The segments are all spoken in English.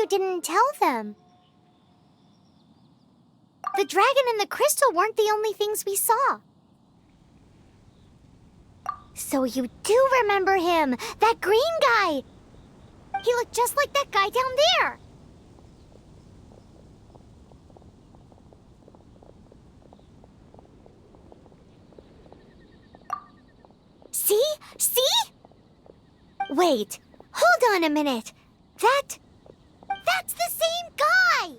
you didn't tell them? The dragon and the crystal weren't the only things we saw. So you do remember him, that green guy! He looked just like that guy down there! See? See? Wait, hold on a minute. That's the same guy!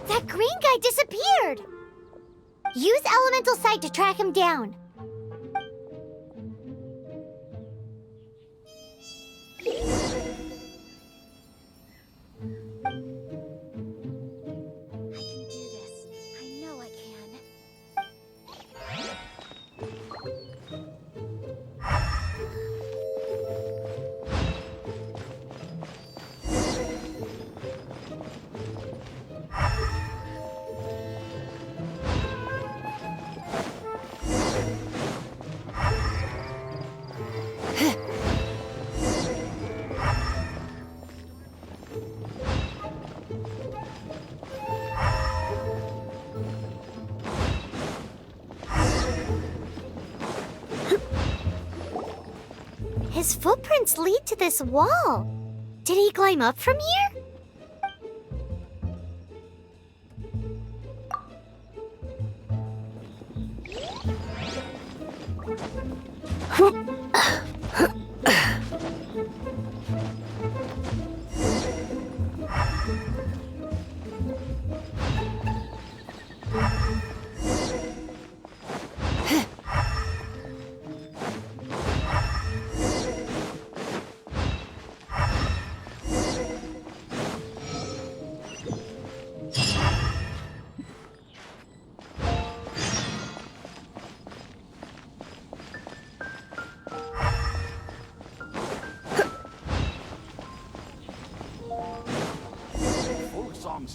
That green guy disappeared! Use Elemental Sight to track him down. His footprints lead to this wall. Did he climb up from here?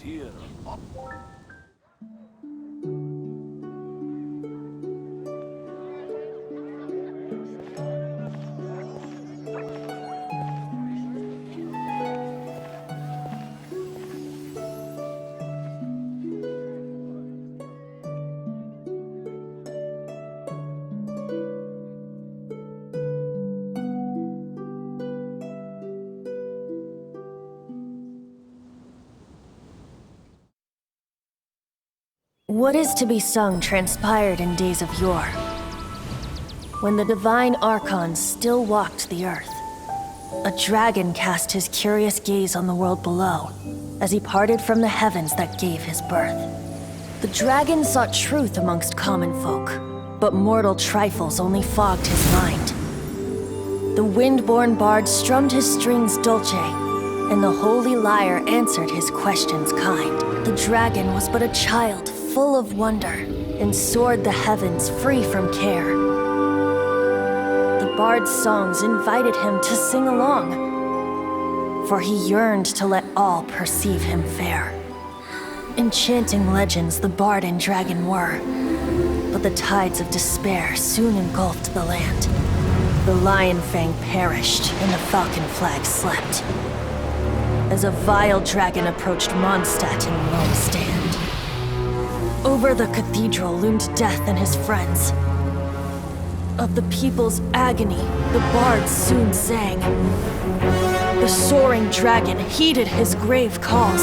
Here. What is to be sung transpired in days of yore, when the divine archons still walked the earth. A dragon cast his curious gaze on the world below, as he parted from the heavens that gave his birth. The dragon sought truth amongst common folk, but mortal trifles only fogged his mind. The wind-born bard strummed his strings dulce, and the holy lyre answered his questions kind. The dragon was but a child, full of wonder, and soared the heavens free from care. The bard's songs invited him to sing along, for he yearned to let all perceive him fair. Enchanting legends the bard and dragon were, but the tides of despair soon engulfed the land. The lion fang perished, and the falcon flag slept, as a vile dragon approached Mondstadt in lone stand. Over the cathedral loomed death and his friends. Of the people's agony, the bards soon sang. The soaring dragon heeded his grave calls,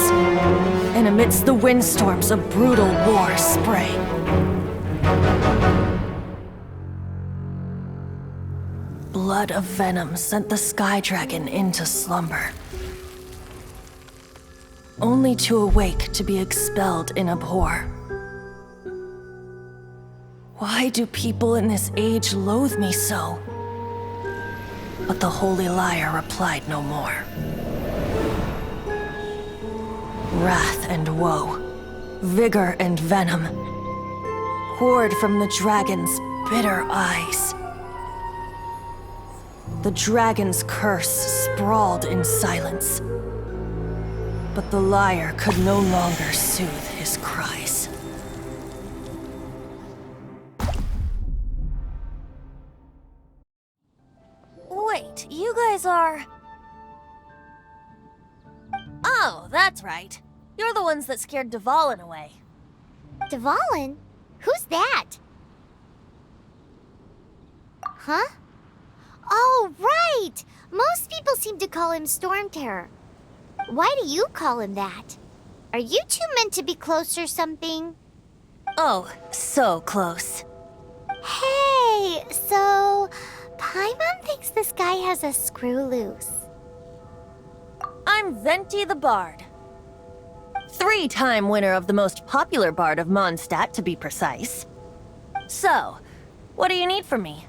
and amidst the windstorms a brutal war sprang. Blood of venom sent the sky dragon into slumber, only to awake to be expelled in abhor. Why do people in this age loathe me so? But the holy lyre replied no more. Wrath and woe, vigor and venom, poured from the dragon's bitter eyes. The dragon's curse sprawled in silence, But the liar could no longer soothe his cries. Wait, you guys are... Oh, that's right. You're the ones that scared Dvalin away. Dvalin? Who's that? Huh? Oh, right! Most people seem to call him Storm Terror. Why do you call him that? Are you two meant to be close or something? Oh, so close. Hey, so... Paimon thinks this guy has a screw loose. I'm Venti the Bard. 3-time winner of the most popular bard of Mondstadt, to be precise. So, what do you need from me?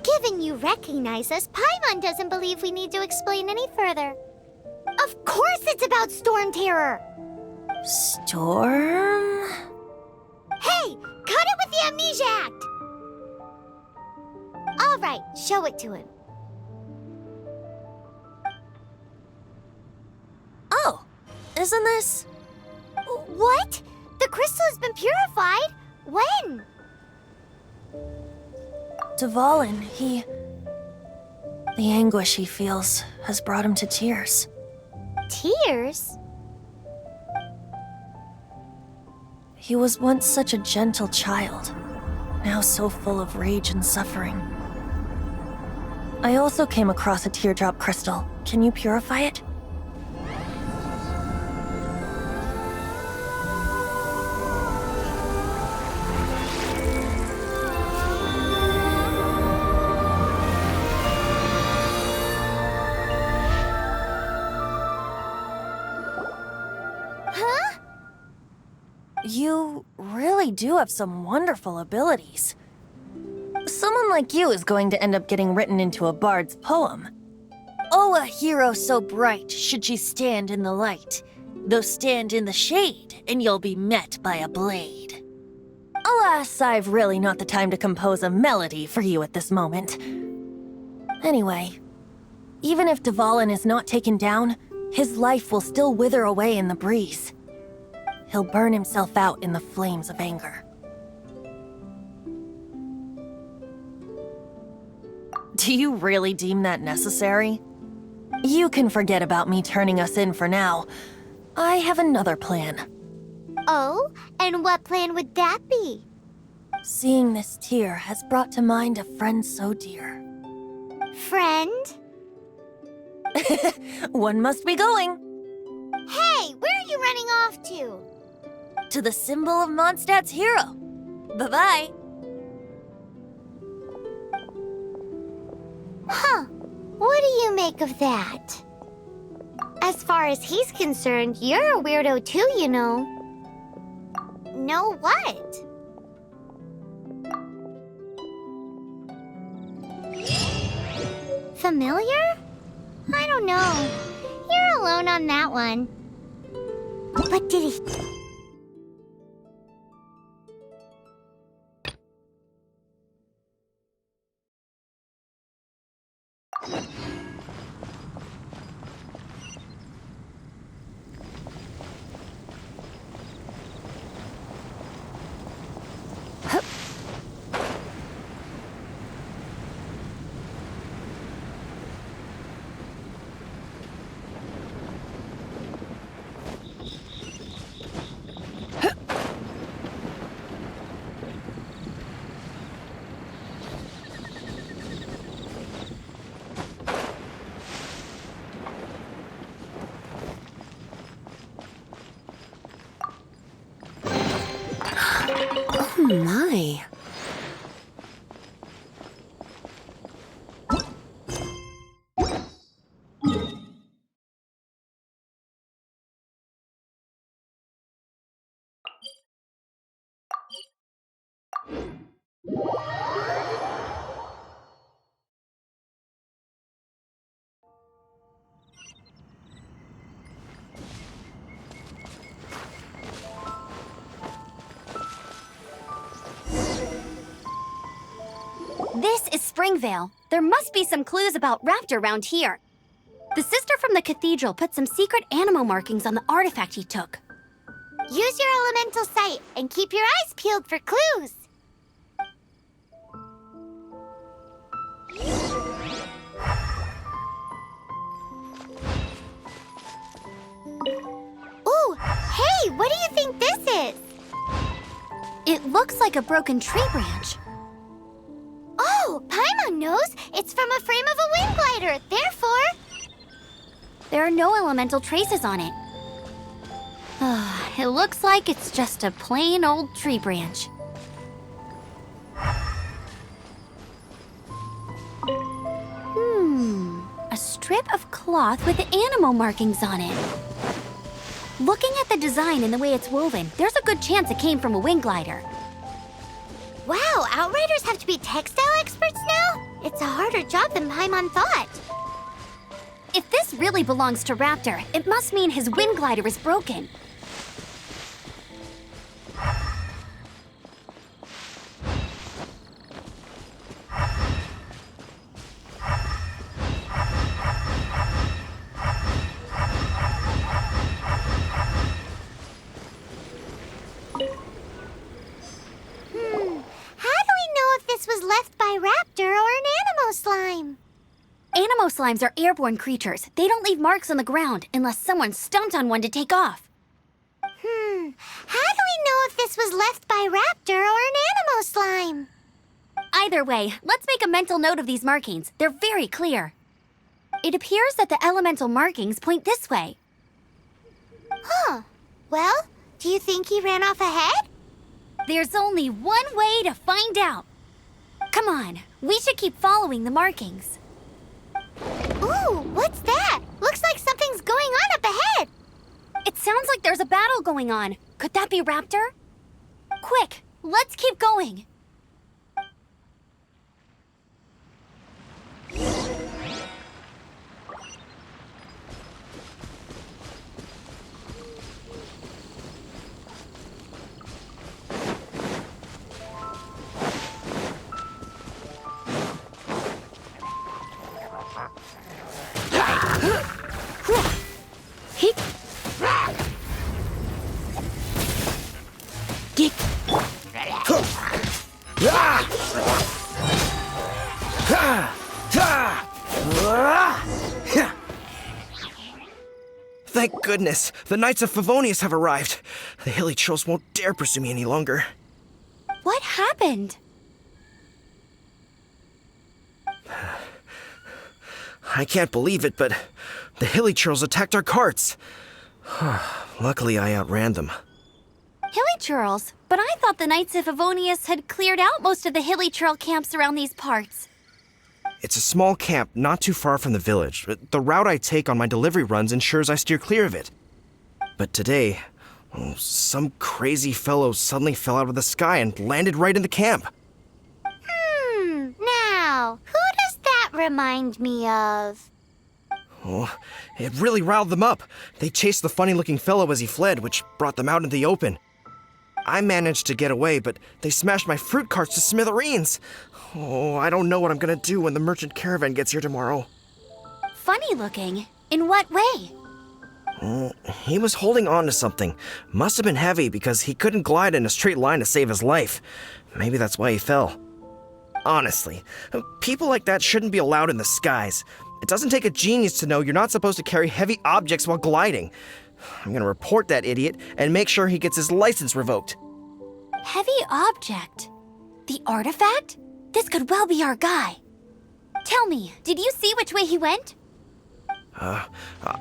Given you recognize us, Paimon doesn't believe we need to explain any further. Of course it's about Storm Terror! Storm? Hey! Cut it with the Amnesia Act! Alright, show it to him. Oh, isn't this... What? The crystal has been purified? When? Dvalin, he... The anguish he feels has brought him to tears. Tears? He was once such a gentle child, now so full of rage and suffering. I also came across a teardrop crystal. Can you purify it? Huh? You really do have some wonderful abilities. Someone like you is going to end up getting written into a bard's poem. Oh, a hero so bright should she stand in the light, though stand in the shade, and you'll be met by a blade. Alas, I've really not the time to compose a melody for you at this moment. Anyway, even if Dvalin is not taken down, his life will still wither away in the breeze. He'll burn himself out in the flames of anger. Do you really deem that necessary? You can forget about me turning us in for now. I have another plan. Oh, and what plan would that be? Seeing this tear has brought to mind a friend so dear. Friend? One must be going. Hey, where are you running off to? To the symbol of Mondstadt's hero. Bye-bye. Huh. What do you make of that? As far as he's concerned, you're a weirdo too, you know. Know what? Familiar? I don't know. You're alone on that one. But did he... Oh my. This is Springvale. There must be some clues about Raptor around here. The sister from the cathedral put some secret animal markings on the artifact he took. Use your elemental sight and keep your eyes peeled for clues. Ooh, hey, what do you think this is? It looks like a broken tree branch. Oh, Paimon knows. It's from a frame of a wind glider. Therefore, There are no elemental traces on it. It looks like it's just a plain old tree branch. A strip of cloth with animal markings on it. Looking at the design and the way it's woven, there's a good chance it came from a wind glider. wow, Outriders have to be textile experts now? It's a harder job than Paimon thought. If this really belongs to Raptor, it must mean his wind glider is broken. How do we know if this was left by Raptor or an Animo slime? Animo slimes are airborne creatures. They don't leave marks on the ground unless someone stomped on one to take off. How do we know if this was left by Raptor or an Animo slime? Either way, let's make a mental note of these markings. They're very clear. It appears that the elemental markings point this way. Huh. Well, do you think he ran off ahead? There's only one way to find out. Come on, we should keep following the markings. Ooh, what's that? Looks like something's going on up ahead. It sounds like there's a battle going on. Could that be Raptor? Quick, let's keep going. He... Dick. Thank goodness, the Knights of Favonius have arrived. The hilly trolls won't dare pursue me any longer. What happened? I can't believe it, but the hilly trolls attacked our carts. Luckily, I outran them. Hilly churls? But I thought the Knights of Favonius had cleared out most of the hilly churl camps around these parts. It's a small camp not too far from the village. The route I take on my delivery runs ensures I steer clear of it. But today, some crazy fellow suddenly fell out of the sky and landed right in the camp. Now, who does that remind me of? Oh, it really riled them up. They chased the funny-looking fellow as he fled, which brought them out into the open. I managed to get away, but they smashed my fruit carts to smithereens. Oh, I don't know what I'm gonna do when the merchant caravan gets here tomorrow. Funny looking? In what way? He was holding on to something. Must have been heavy because he couldn't glide in a straight line to save his life. Maybe that's why he fell. Honestly, people like that shouldn't be allowed in the skies. It doesn't take a genius to know you're not supposed to carry heavy objects while gliding. I'm gonna report that idiot and make sure he gets his license revoked. Heavy object? The artifact? This could well be our guy. Tell me, did you see which way he went?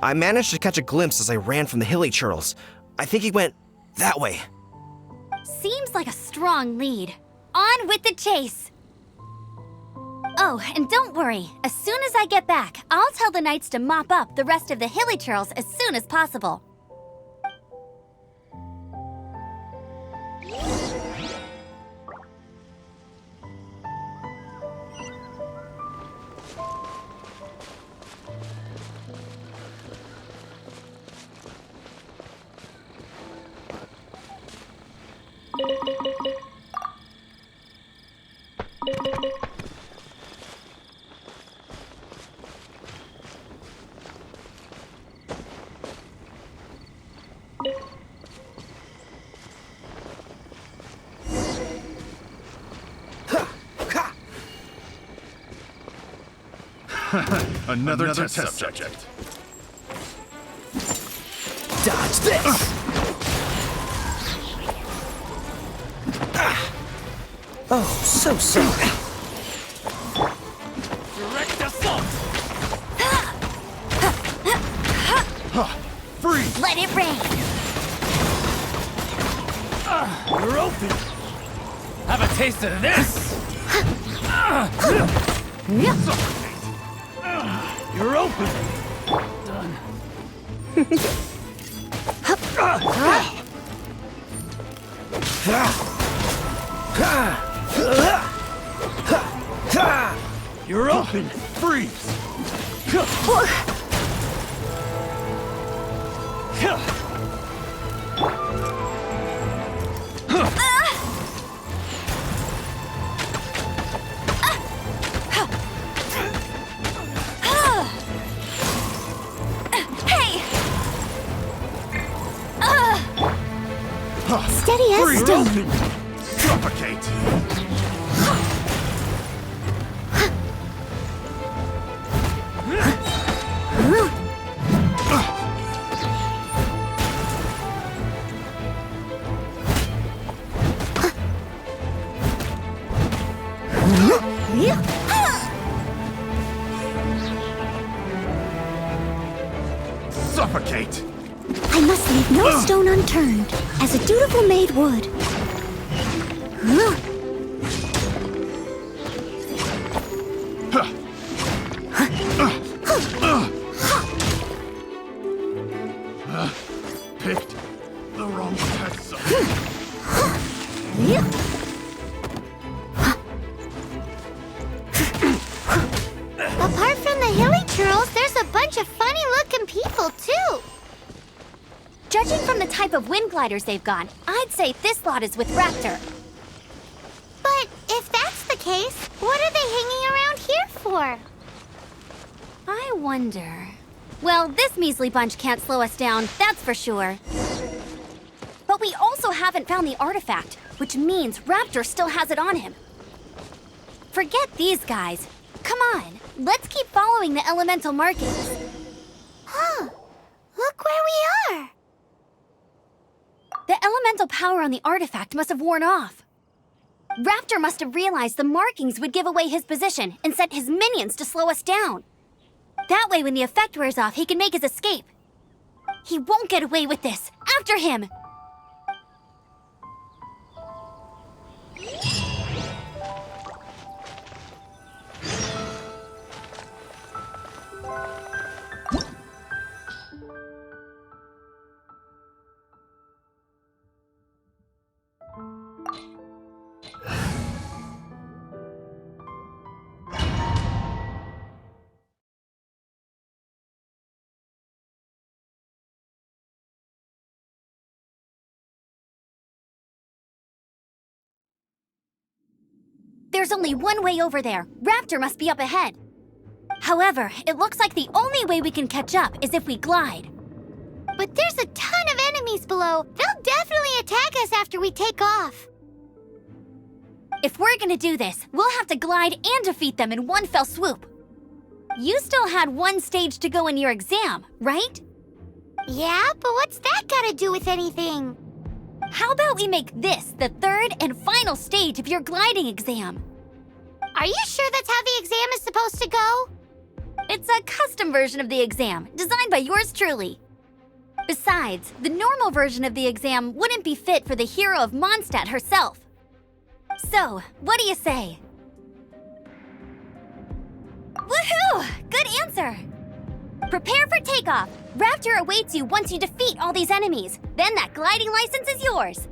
I managed to catch a glimpse as I ran from the hilly churls. I think he went that way. Seems like a strong lead. On with the chase! Oh, and don't worry. As soon as I get back, I'll tell the knights to mop up the rest of the hilly churls as soon as possible. Another test subject. Dodge this! Oh, so sorry. Direct assault! Freeze! Let it rain! You're open! Have a taste of this! Suffocate! You're open! Done. You're open! Freeze! Hey! Steady as Freeze! stone. Open! Suffocate! Suffocate! I must leave no stone unturned, as a dutiful maid would. Picked the wrong test subject. Apart from the hilly churls, there's a bunch of funny-looking people, too. Judging from the type of wind gliders they've got, I'd say this lot is with Raptor. But if that's the case, what are they hanging around here for? I wonder... Well, this measly bunch can't slow us down, that's for sure. But we also haven't found the artifact, which means Raptor still has it on him. Forget these guys. Come on, let's keep following the elemental markings. Huh. Look where we are. The elemental power on the artifact must have worn off. Raptor must have realized the markings would give away his position and sent his minions to slow us down. That way, when the effect wears off, he can make his escape. He won't get away with this. After him! There's only one way over there. Raptor must be up ahead. However, it looks like the only way we can catch up is if we glide. But there's a ton of enemies below. They'll definitely attack us after we take off. If we're gonna do this, we'll have to glide and defeat them in one fell swoop. You still had one stage to go in your exam, right? Yeah, but what's that got to do with anything? How about we make this the third and final stage of your gliding exam? Are you sure that's how the exam is supposed to go? It's a custom version of the exam, designed by yours truly. Besides, the normal version of the exam wouldn't be fit for the hero of Mondstadt herself. So, what do you say? Woohoo! Good answer! Prepare for takeoff. Raptor awaits you once you defeat all these enemies. Then that gliding license is yours.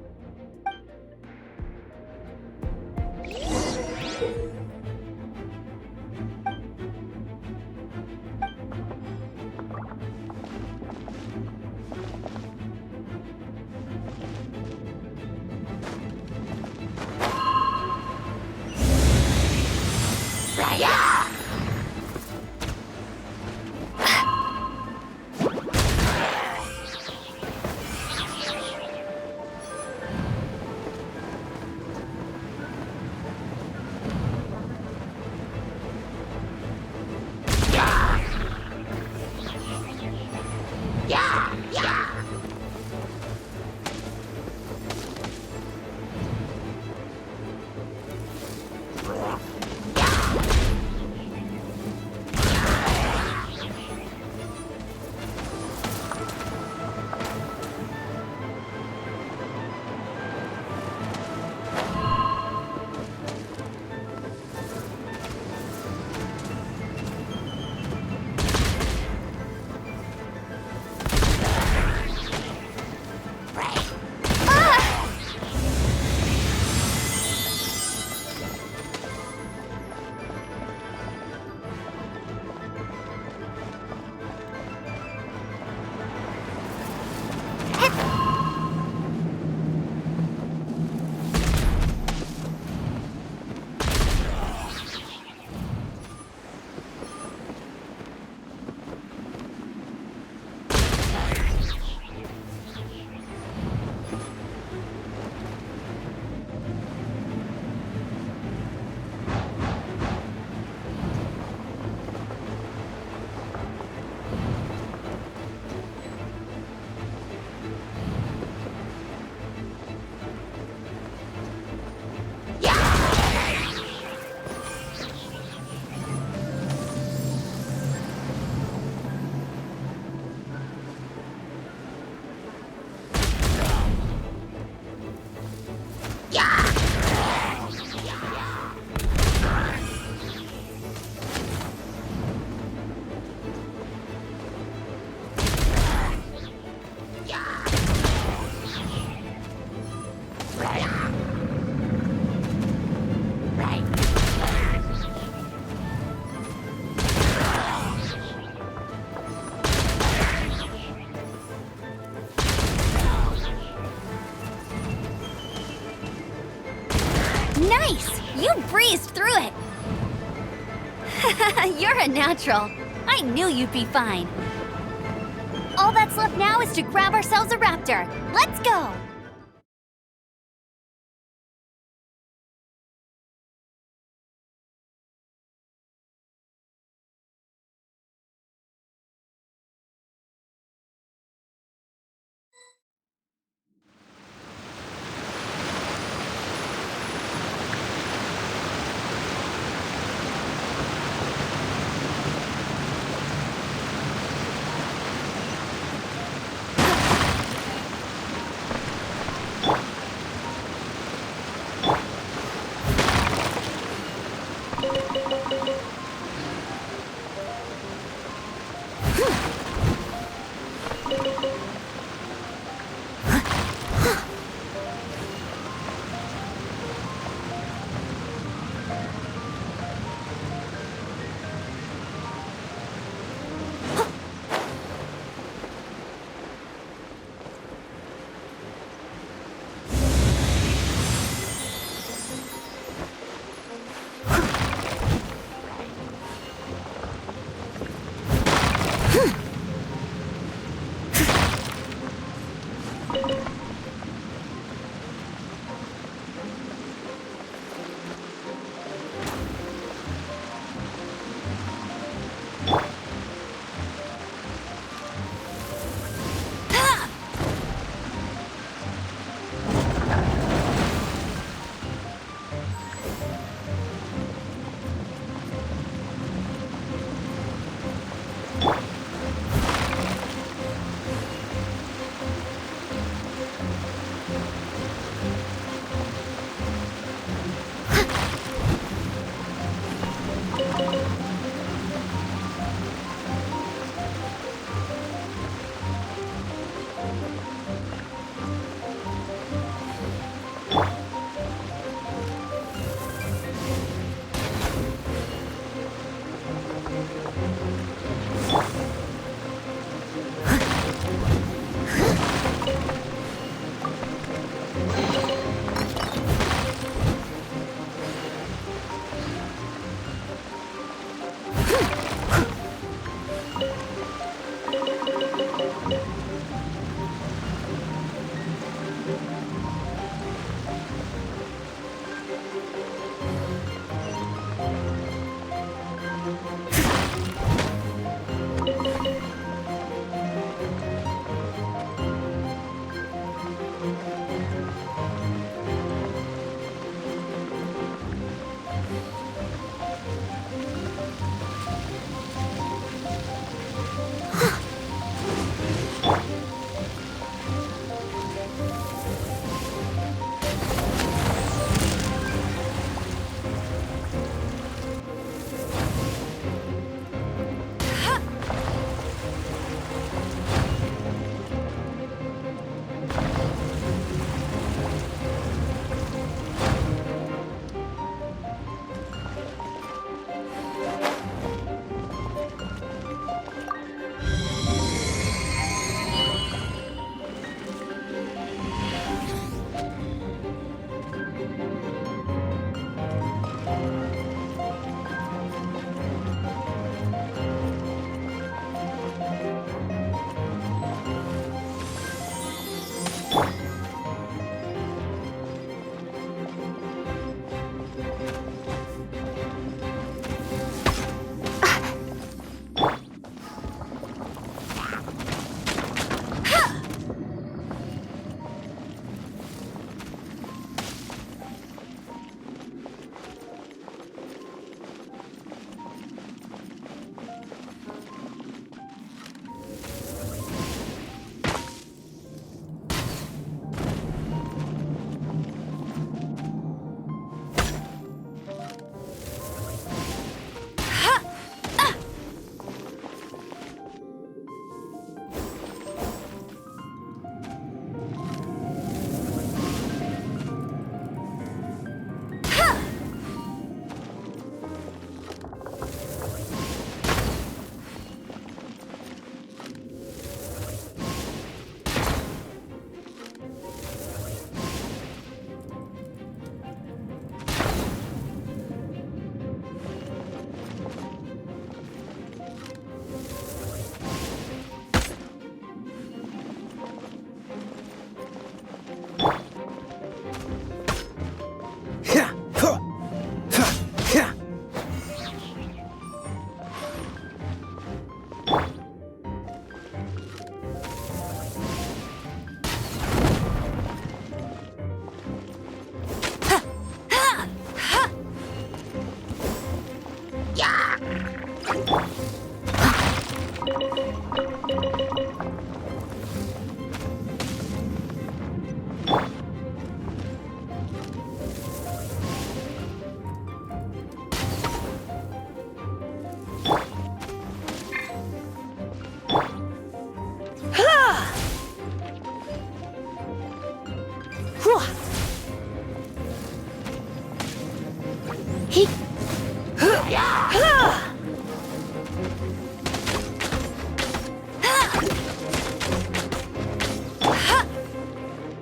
Nice! You breezed through it! You're a natural. I knew you'd be fine. All that's left now is to grab ourselves a raptor. Let's go!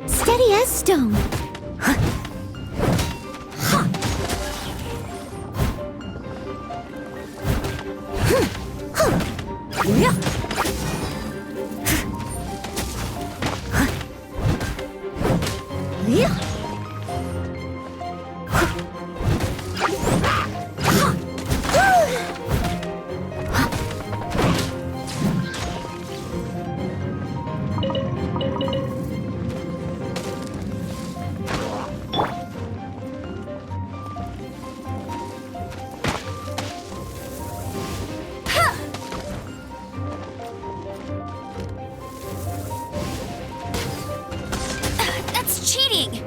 Steady as stone. That's cheating!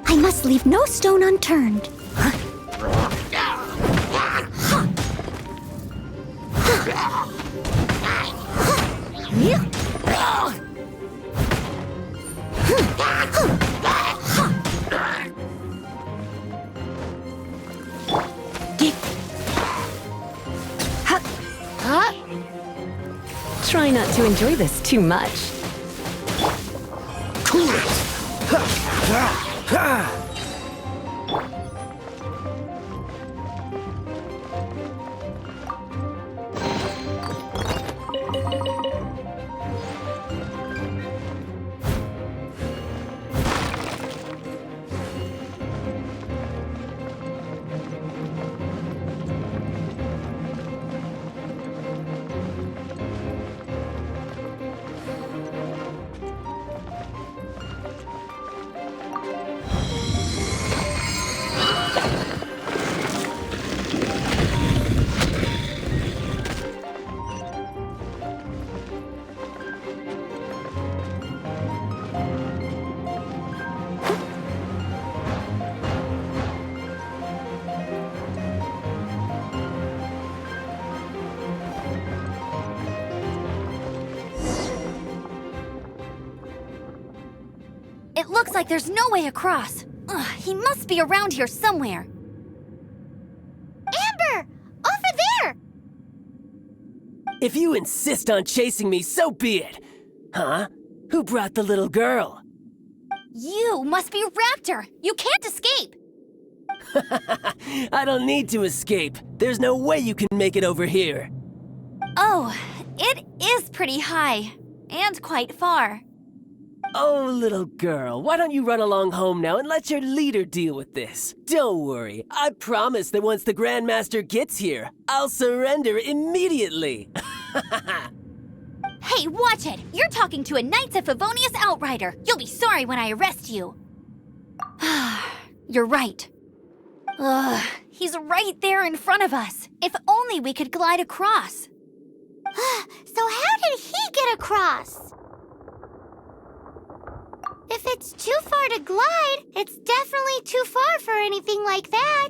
I must leave no stone unturned. Try not to enjoy this too much. It looks like there's no way across. Ugh, he must be around here somewhere. Amber! Over there! If you insist on chasing me, so be it. Huh? Who brought the little girl? You must be Raptor. You can't escape. I don't need to escape. There's no way you can make it over here. Oh, it is pretty high. And quite far. Oh, little girl, why don't you run along home now and let your leader deal with this? Don't worry, I promise that once the Grandmaster gets here, I'll surrender immediately. Hey, watch it! You're talking to a Knights of Favonius outrider. You'll be sorry when I arrest you. You're right. Ugh, he's right there in front of us. If only we could glide across. So how did he get across? If it's too far to glide, it's definitely too far for anything like that.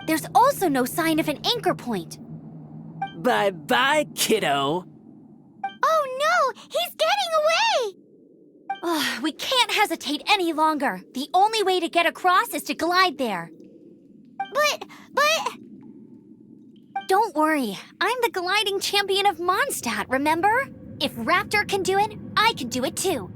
There's also no sign of an anchor point. Bye-bye, kiddo. Oh no! He's getting away! Ugh, we can't hesitate any longer. The only way to get across is to glide there. But... Don't worry, I'm the gliding champion of Mondstadt, remember? If Raptor can do it, I can do it too.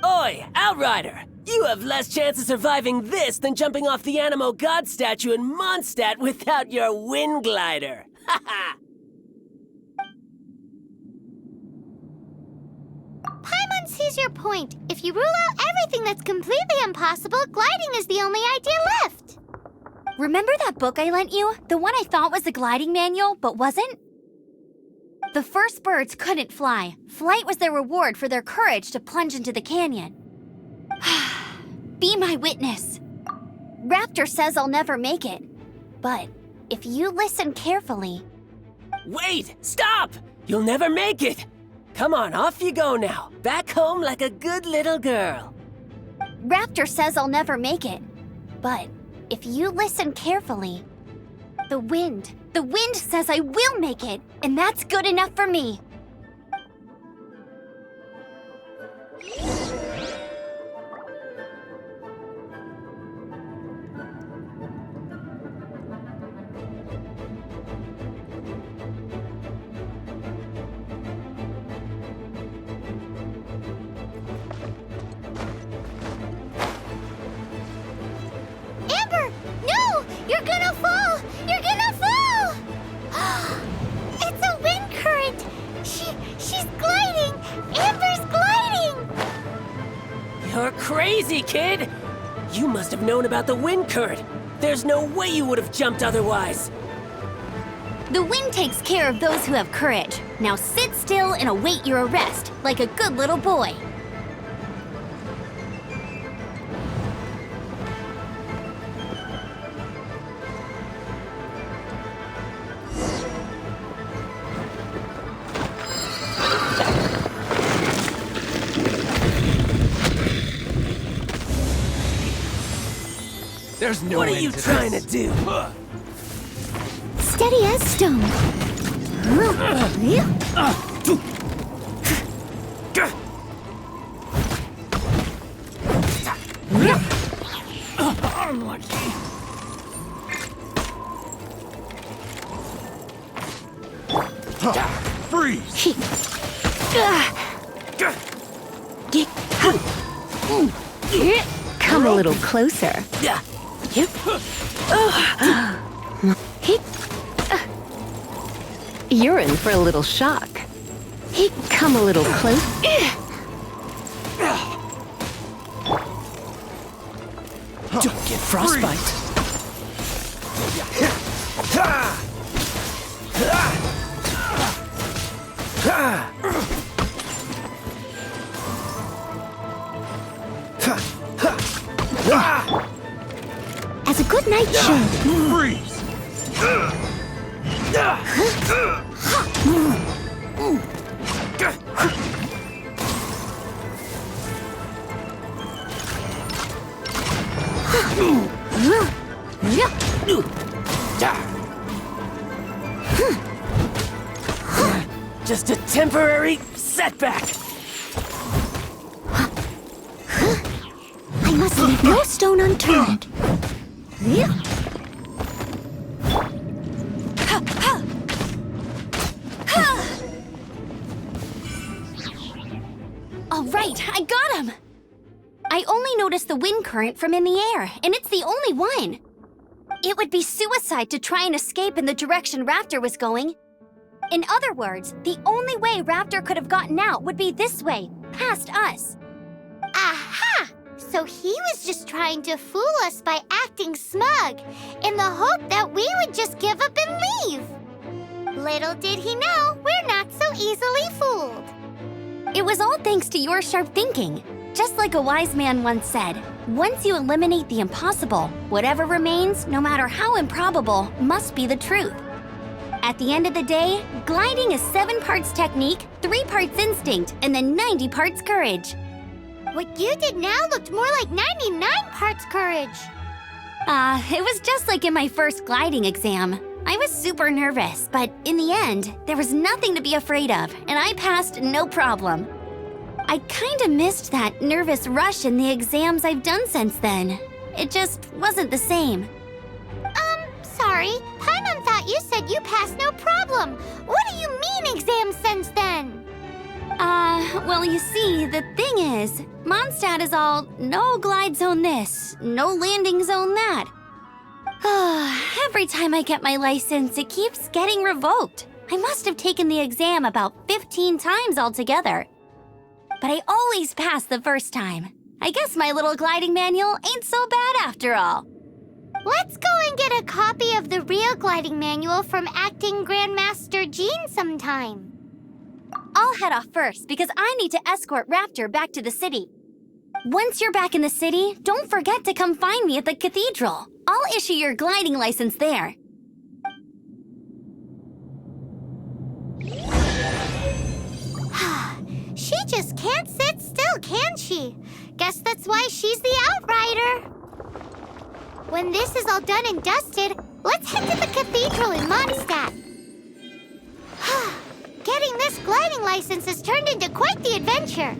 Oi, Outrider! You have less chance of surviving this than jumping off the Animo God statue in Mondstadt without your wind glider. Haha! Paimon sees your point. If you rule out everything that's completely impossible, gliding is the only idea left. Remember that book I lent you? The one I thought was a gliding manual, but wasn't? The first birds couldn't fly. Flight was their reward for their courage to plunge into the canyon. Be my witness. Raptor says I'll never make it. But if you listen carefully... Wait! Stop! You'll never make it! Come on, off you go now. Back home like a good little girl. Raptor says I'll never make it. But if you listen carefully... The wind says I will make it, and that's good enough for me. Amber! No! You're gonna fall! You're gonna fall! It's a wind current! She's gliding! Amber's gliding! You're crazy, kid! You must have known about the wind current. There's no way you would have jumped otherwise. The wind takes care of those who have courage. Now sit still and await your arrest, like a good little boy. There's no What are end you to trying this. to do? Steady as stone. Freeze! Come a little closer. You're in for a little shock. Come a little close. Don't get frostbite. As a good knight should. Freeze! Just a temporary setback. must leave no stone unturned. All right, I got him! I only noticed the wind current from in the air, and it's the only one. It would be suicide to try and escape in the direction Raptor was going. In other words, the only way Raptor could have gotten out would be this way, past us. Aha! So he was just trying to fool us by acting smug, in the hope that we would just give up and leave. Little did he know, we're not so easily fooled. It was all thanks to your sharp thinking. Just like a wise man once said, once you eliminate the impossible, whatever remains, no matter how improbable, must be the truth. At the end of the day, gliding is 7 parts technique, 3 parts instinct, and then 90 parts courage. What you did now looked more like 99 parts courage. It was just like in my first gliding exam. I was super nervous, but in the end, there was nothing to be afraid of, and I passed no problem. I kinda missed that nervous rush in the exams I've done since then. It just wasn't the same. Sorry, Paimon thought you said you passed no problem. What do you mean exam since then? Well, you see, the thing is, Mondstadt is all no glide zone this, no landing zone that. Every time I get my license, it keeps getting revoked. I must have taken the exam about 15 times altogether. But I always pass the first time. I guess my little gliding manual ain't so bad after all. Let's go and get a copy of the real gliding manual from Acting Grandmaster Jean sometime. I'll head off first because I need to escort Raptor back to the city. Once you're back in the city, don't forget to come find me at the cathedral. I'll issue your gliding license there. She just can't sit still, can she? Guess that's why she's the outrider. When this is all done and dusted, let's head to the cathedral in Mondstadt. Getting this gliding license has turned into quite the adventure.